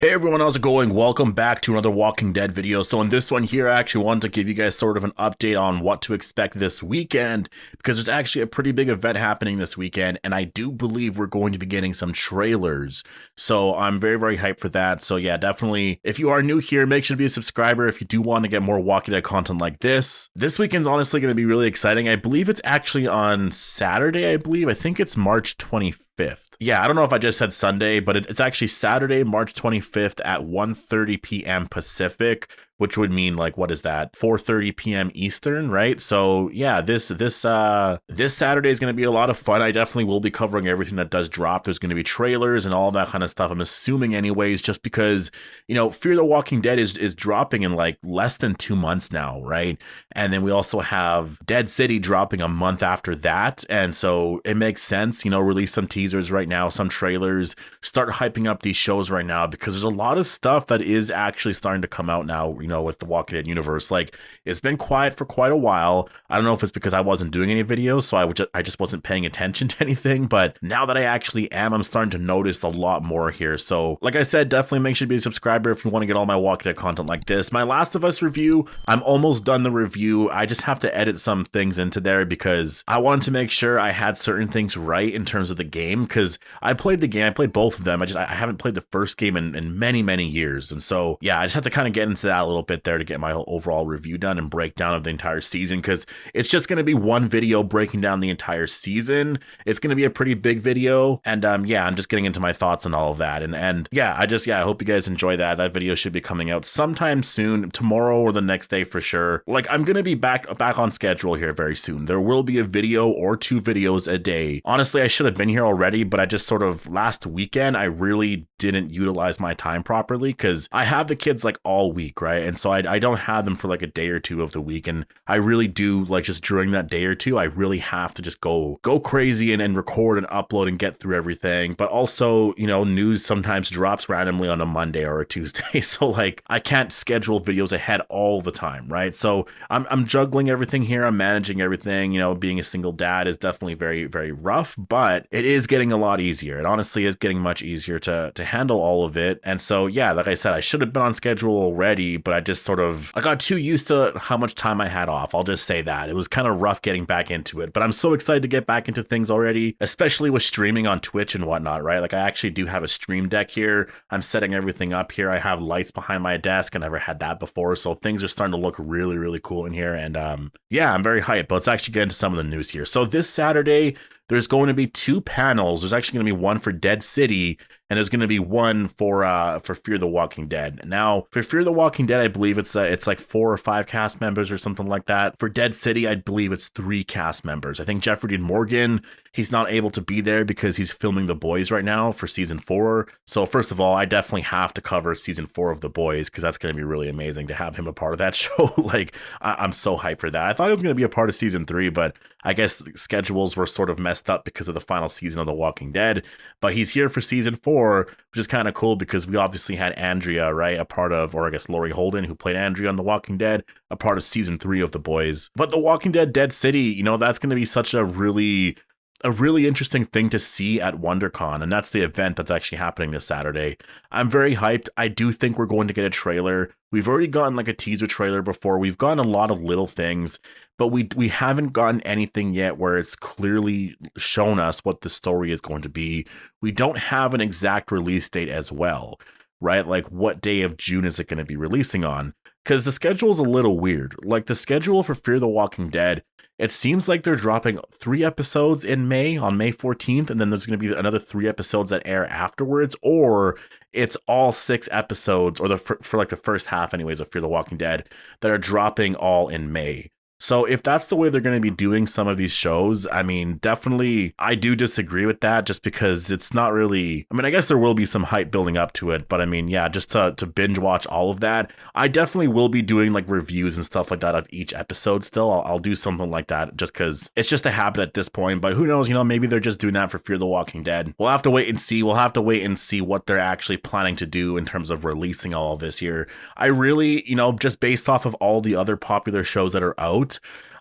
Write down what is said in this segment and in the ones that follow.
Hey everyone, how's it going? Welcome back to another Walking Dead video. So in this one here, I actually wanted to give you guys sort of an update on what to expect this weekend, because there's actually a pretty big event happening this weekend, and I do believe we're going to be getting some trailers. So I'm very hyped for that. So yeah, definitely, if you are new here, make sure to be a subscriber if you do want to get more Walking Dead content like this. This weekend's honestly going to be really exciting. I believe it's actually on Saturday, I think it's March 25th. Yeah, I don't know if I just said Sunday, but it's actually Saturday, March 25th at 1:30 p.m. Pacific, which would mean like, what is that? 4:30 p.m. Eastern, right? So yeah, this Saturday is going to be a lot of fun. I definitely will be covering everything that does drop. There's going to be trailers and all that kind of stuff. I'm assuming anyways, just because, you know, Fear the Walking Dead is dropping in like less than 2 months now, right? And then we also have Dead City dropping a month after that. And so it makes sense, you know, release some teasers right now, some trailers, start hyping up these shows right now, because there's a lot of stuff that is actually starting to come out now, you know, with the Walking Dead universe. Like, it's been quiet for quite a while. I don't know if it's because I wasn't doing any videos, so I just wasn't paying attention to anything, but now that I actually am, I'm starting to notice a lot more here. So like I said, definitely make sure to be a subscriber if you want to get all my Walking Dead content like this. My Last of Us review, I'm almost done the review. I just have to edit some things into there because I wanted to make sure I had certain things right in terms of the game, because I played the game, I played both of them. I haven't played the first game in many years. And so yeah, I just have to kind of get into that a little bit there to get my overall review done and breakdown of the entire season, because it's just going to be one video breaking down the entire season. It's going to be a pretty big video, and yeah, I'm just getting into my thoughts on all of that, and yeah, I hope you guys enjoy that. That video should be coming out sometime soon, tomorrow or the next day for sure. Like, I'm going to be back on schedule here very soon. There will be a video or 2 videos a day. Honestly, I should have been here already, but I just sort of last weekend, I really didn't utilize my time properly, because I have the kids like all week, right? And so I don't have them for like a day or 2 of the week, and I really do, like, just during that day or 2, I really have to just go crazy and record and upload and get through everything. But also, you know, news sometimes drops randomly on a Monday or a Tuesday, so like I can't schedule videos ahead all the time, right? So I'm juggling everything here, I'm managing everything. You know, being a single dad is definitely very rough, but it is getting a lot easier. It honestly is getting much easier to handle all of it. And so yeah, like I said, I should have been on schedule already, but I just sort of, I got too used to how much time I had off. I'll just say that. It was kind of rough getting back into it, but I'm so excited to get back into things already, especially with streaming on Twitch and whatnot, right? Like, I actually do have a stream deck here. I'm setting everything up here. I have lights behind my desk. I never had that before. So things are starting to look really cool in here. And yeah, I'm very hyped, but let's actually get into some of the news here. So this Saturday, there's going to be 2 panels. There's actually going to be one for Dead City, and there's going to be one for Fear the Walking Dead. Now, for Fear the Walking Dead, I believe it's like 4 or 5 cast members or something like that. For Dead City, I believe it's 3 cast members. I think Jeffrey Dean Morgan, he's not able to be there because he's filming The Boys right now for season 4. So first of all, I definitely have to cover season 4 of The Boys, because that's going to be really amazing to have him a part of that show. Like, I'm so hyped for that. I thought it was going to be a part of season 3, but I guess schedules were sort of messed up because of the final season of The Walking Dead. But he's here for season 4, which is kind of cool, because we obviously had Andrea, right, a part of, or I guess Laurie Holden, who played Andrea on The Walking Dead, a part of season 3 of The Boys. But The Walking Dead Dead City, you know, that's going to be such a really interesting thing to see at WonderCon, and that's the event that's actually happening this Saturday. I'm very hyped. I do think we're going to get a trailer. We've already gotten like a teaser trailer before. We've gotten a lot of little things, but we haven't gotten anything yet where it's clearly shown us what the story is going to be. We don't have an exact release date as well, right? Like, what day of June is it going to be releasing on? Because the schedule is a little weird. Like, the schedule for Fear the Walking Dead, it seems like they're dropping 3 episodes in May, on May 14th, and then there's going to be another 3 episodes that air afterwards, or it's all 6 episodes, or for like the first half anyways of Fear the Walking Dead, that are dropping all in May. So if that's the way they're going to be doing some of these shows, I mean, definitely, I do disagree with that, just because it's not really, I mean, I guess there will be some hype building up to it, but I mean, yeah, just to binge watch all of that, I definitely will be doing like reviews and stuff like that of each episode still. I'll do something like that, just because it's just a habit at this point, but who knows, you know, maybe they're just doing that for Fear the Walking Dead. We'll have to wait and see. We'll have to wait and see what they're actually planning to do in terms of releasing all of this here. I really, you know, just based off of all the other popular shows that are out,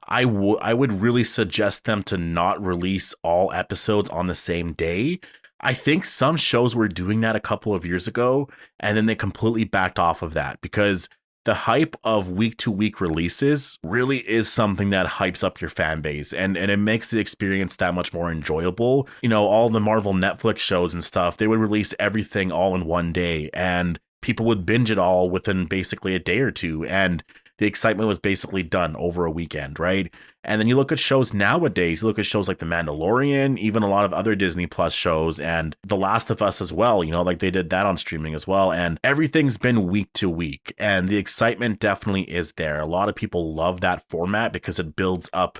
I would really suggest them to not release all episodes on the same day. I think some shows were doing that a couple of years ago, and then they completely backed off of that because the hype of week to week releases really is something that hypes up your fan base and it makes the experience that much more enjoyable. You know, all the Marvel Netflix shows and stuff, they would release everything all in one day and people would binge it all within basically a day or two. And the excitement was basically done over a weekend, right? And then you look at shows nowadays, you look at shows like The Mandalorian, even a lot of other Disney Plus shows, and The Last of Us as well, you know, like they did that on streaming as well. And everything's been week to week, and the excitement definitely is there. A lot of people love that format because it builds up,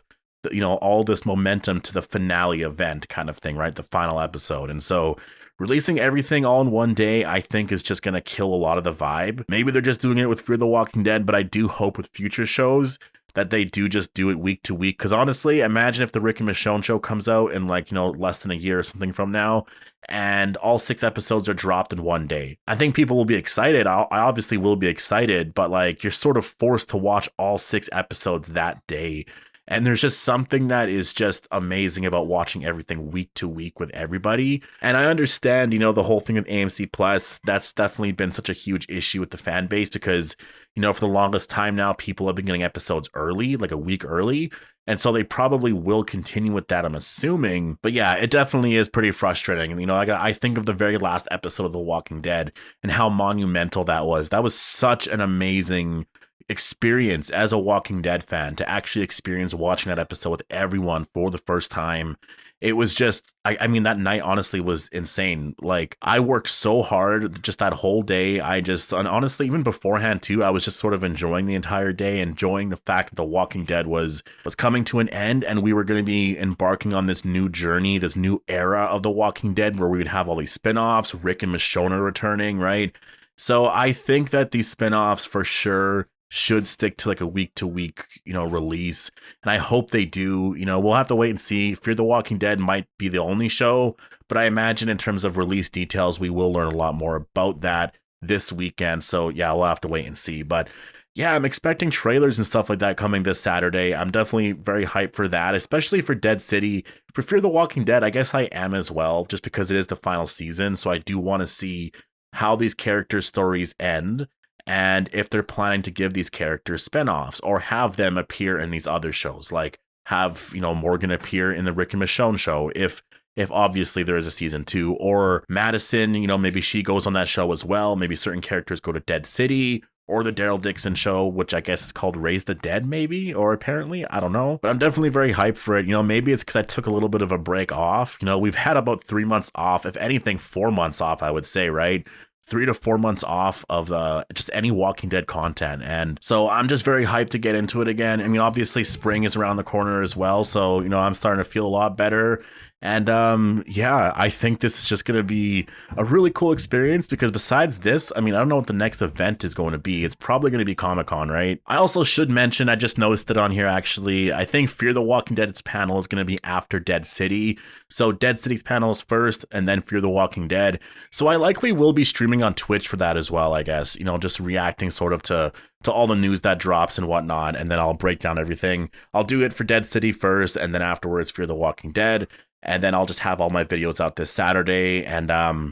you know, all this momentum to the finale event kind of thing, right? The final episode. And so releasing everything all in one day, I think, is just going to kill a lot of the vibe. Maybe they're just doing it with Fear the Walking Dead, but I do hope with future shows that they do just do it week to week. Because honestly, imagine if the Rick and Michonne show comes out in like, you know, less than a year or something from now, and all 6 episodes are dropped in one day. I think people will be excited. I obviously will be excited, but like you're sort of forced to watch all 6 episodes that day. And there's just something that is just amazing about watching everything week to week with everybody. And I understand, you know, the whole thing with AMC Plus, that's definitely been such a huge issue with the fan base because, you know, for the longest time now, people have been getting episodes early, like a week early. And so they probably will continue with that, I'm assuming. But yeah, it definitely is pretty frustrating. And, you know, like I think of the very last episode of The Walking Dead and how monumental that was. That was such an amazing experience as a Walking Dead fan to actually experience watching that episode with everyone for the first time. It was just, I mean, that night honestly was insane. Like I worked so hard just that whole day. And honestly, even beforehand too, I was just sort of enjoying the entire day, enjoying the fact that The Walking Dead was coming to an end and we were going to be embarking on this new journey, this new era of The Walking Dead where we would have all these spinoffs, Rick and Michonne returning, right? So I think that these spinoffs for sure should stick to like a week to week, you know, release. And I hope they do. You know, we'll have to wait and see. Fear the Walking Dead might be the only show, but I imagine in terms of release details, we will learn a lot more about that this weekend. So yeah, we'll have to wait and see. But yeah, I'm expecting trailers and stuff like that coming this Saturday. I'm definitely very hyped for that, especially for Dead City. For Fear the Walking Dead, I guess I am as well, just because it is the final season. So I do want to see how these characters' stories end, and if they're planning to give these characters spinoffs or have them appear in these other shows, like have, you know, Morgan appear in the Rick and Michonne show, if obviously there is a season 2, or Madison, you know, maybe she goes on that show as well. Maybe certain characters go to Dead City, or the Daryl Dixon show, which I guess is called Raise the Dead, maybe, or apparently, I don't know. But I'm definitely very hyped for it. You know, maybe it's because I took a little bit of a break off. You know, we've had about 3 months off, if anything, 4 months off, I would say, right? 3 to 4 months off of just any Walking Dead content. And so I'm just very hyped to get into it again. I mean, obviously spring is around the corner as well. So, you know, I'm starting to feel a lot better. And yeah, I think this is just going to be a really cool experience because besides this, I mean, I don't know what the next event is going to be. It's probably going to be Comic-Con, right? I also should mention, I just noticed it on here actually, I think Fear the Walking Dead's panel is going to be after Dead City. So Dead City's panel is first and then Fear the Walking Dead. So I likely will be streaming on Twitch for that as well, I guess, you know, just reacting sort of to all the news that drops and whatnot, and then I'll break down everything. I'll do it for Dead City first, and then afterwards Fear the Walking Dead, and then I'll just have all my videos out this Saturday, and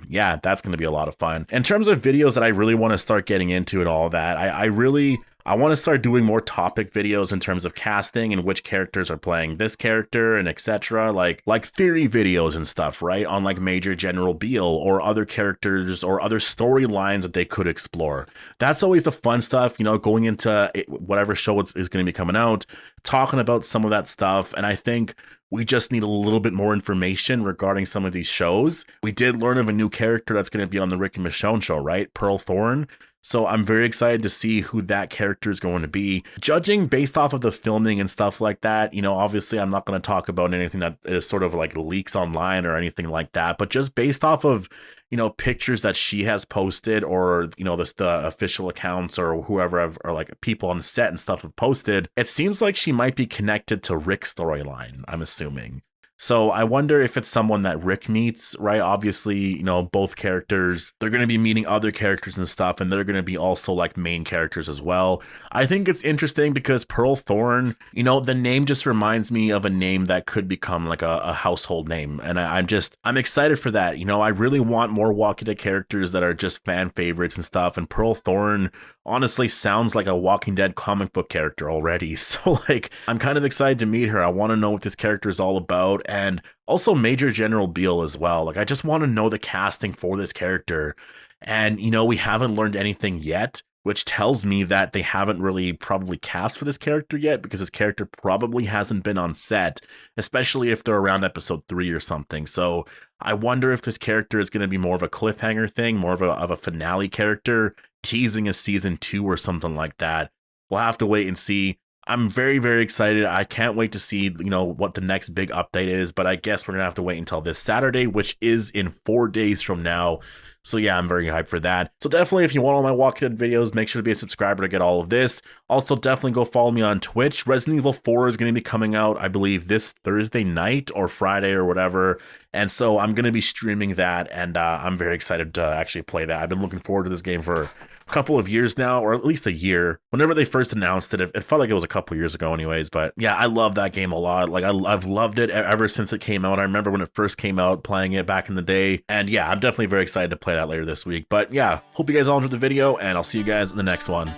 yeah, that's going to be a lot of fun. In terms of videos that I really want to start getting into and all that, I want to start doing more topic videos in terms of casting and which characters are playing this character and etc. Like theory videos and stuff, right? On like Major General Beale or other characters or other storylines that they could explore. That's always the fun stuff, you know, going into whatever show is going to be coming out, talking about some of that stuff. And I think we just need a little bit more information regarding some of these shows. We did learn of a new character that's going to be on the Rick and Michonne show, right? Pearl Thorne. So I'm very excited to see who that character is going to be. Judging based off of the filming and stuff like that, you know, obviously I'm not going to talk about anything that is sort of like leaks online or anything like that, but just based off of, you know, pictures that she has posted or, you know, the official accounts or whoever or like people on the set and stuff have posted, it seems like she might be connected to Rick's storyline, I'm assuming. So I wonder if it's someone that Rick meets, right? Obviously, you know, both characters, they're going to be meeting other characters and stuff, and they're going to be also like main characters as well. I think it's interesting because Pearl Thorne, you know, the name just reminds me of a name that could become like a household name. And I'm excited for that. You know, I really want more Walking Dead characters that are just fan favorites and stuff. And Pearl Thorne honestly sounds like a Walking Dead comic book character already. So like, I'm kind of excited to meet her. I want to know what this character is all about. And also Major General Beale as well. Like, I just want to know the casting for this character. And, you know, we haven't learned anything yet, which tells me that they haven't really probably cast for this character yet, because this character probably hasn't been on set, especially if they're around episode 3 or something. So I wonder if this character is going to be more of a cliffhanger thing, more of a finale character, teasing a season 2 or something like that. We'll have to wait and see. I'm very, very excited. I can't wait to see, you know, what the next big update is, but I guess we're going to have to wait until this Saturday, which is in 4 days from now. So yeah, I'm very hyped for that. So definitely, if you want all my Walking Dead videos, make sure to be a subscriber to get all of this. Also, definitely go follow me on Twitch. Resident Evil 4 is going to be coming out, I believe, this Thursday night or Friday or whatever. And so I'm going to be streaming that, and I'm very excited to actually play that. I've been looking forward to this game for a couple of years now, or at least a year. Whenever they first announced it, it felt like it was a couple of years ago anyways. But yeah, I love that game a lot. Like, I've loved it ever since it came out. I remember when it first came out, playing it back in the day. And yeah, I'm definitely very excited to play that later this week. But yeah, hope you guys all enjoyed the video, and I'll see you guys in the next one.